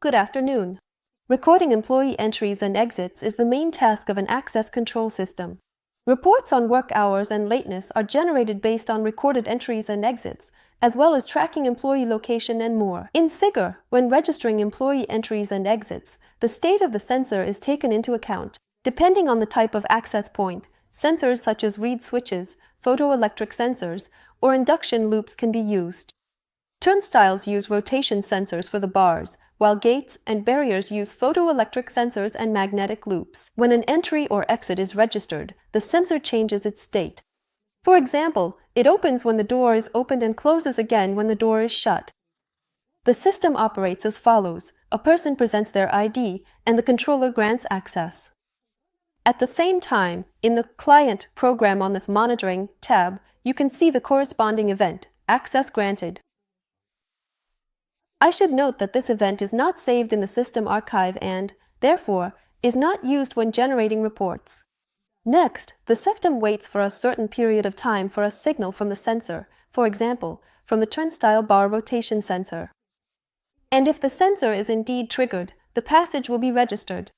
Good afternoon. Recording employee entries and exits is the main task of an access control system. Reports on work hours and lateness are generated based on recorded entries and exits, as well as tracking employee location and more. In Sigur, when registering employee entries and exits, the state of the sensor is taken into account. Depending on the type of access point, sensors such as reed switches, photoelectric sensors, or induction loops can be used. Turnstiles use rotation sensors for the bars, while gates and barriers use photoelectric sensors and magnetic loops. When an entry or exit is registered, the sensor changes its state. For example, it opens when the door is opened and closes again when the door is shut. The system operates as follows. A person presents their ID, and the controller grants access. At the same time, in the Client program on the Monitoring tab, you can see the corresponding event, access granted. I should note that this event is not saved in the system archive and, therefore, is not used when generating reports. Next, the system waits for a certain period of time for a signal from the sensor, for example, from the turnstile bar rotation sensor. And if the sensor is indeed triggered, the passage will be registered.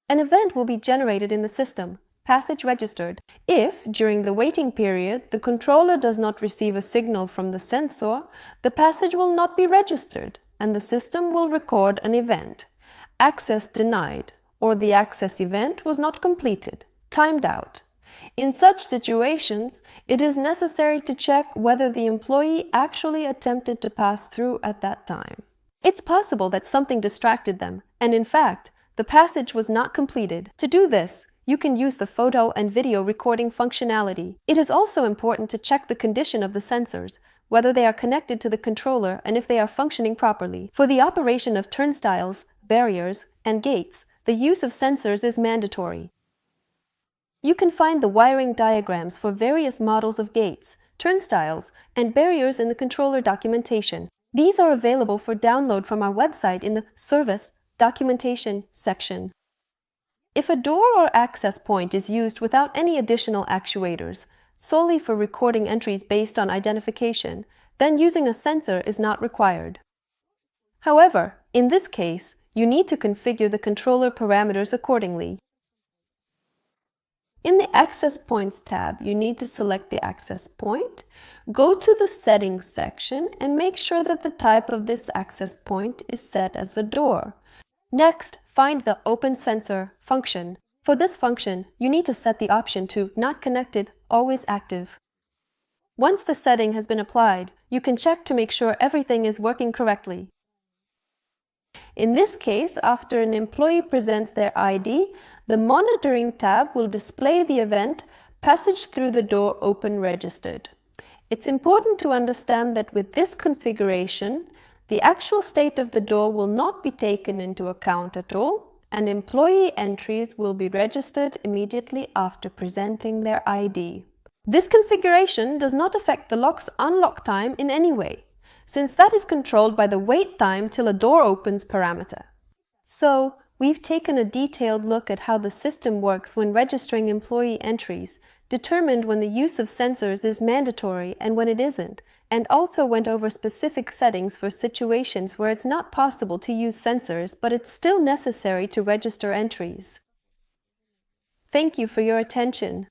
An event will be generated in the system, passage registered. If, during the waiting period, the controller does not receive a signal from the sensor, the passage will not be registered, and the system will record an event, access denied, or the access event was not completed, timed out. In such situations, it is necessary to check whether the employee actually attempted to pass through at that time. It's possible that something distracted them, and in fact, the passage was not completed. To do this, you can use the photo and video recording functionality. It is also important to check the condition of the sensors, whether they are connected to the controller and if they are functioning properly. For the operation of turnstiles, barriers, and gates, the use of sensors is mandatory. You can find the wiring diagrams for various models of gates, turnstiles, and barriers in the controller documentation. These are available for download from our website in the Service Documentation section. If a door or access point is used without any additional actuators, solely for recording entries based on identification, then using a sensor is not required. However, in this case, you need to configure the controller parameters accordingly. In the Access Points tab, you need to select the access point, go to the Settings section, and make sure that the type of this access point is set as a door. Next, find the Open Sensor function. For this function, you need to set the option to Not Connected, Always Active. Once the setting has been applied, you can check to make sure everything is working correctly. In this case, after an employee presents their ID, the Monitoring tab will display the event Passage through the door open registered. It's important to understand that with this configuration, the actual state of the door will not be taken into account at all, and employee entries will be registered immediately after presenting their ID. This configuration does not affect the lock's unlock time in any way, since that is controlled by the wait time till a door opens parameter. So, we've taken a detailed look at how the system works when registering employee entries, determined when the use of sensors is mandatory and when it isn't, and also went over specific settings for situations where it's not possible to use sensors but it's still necessary to register entries. Thank you for your attention.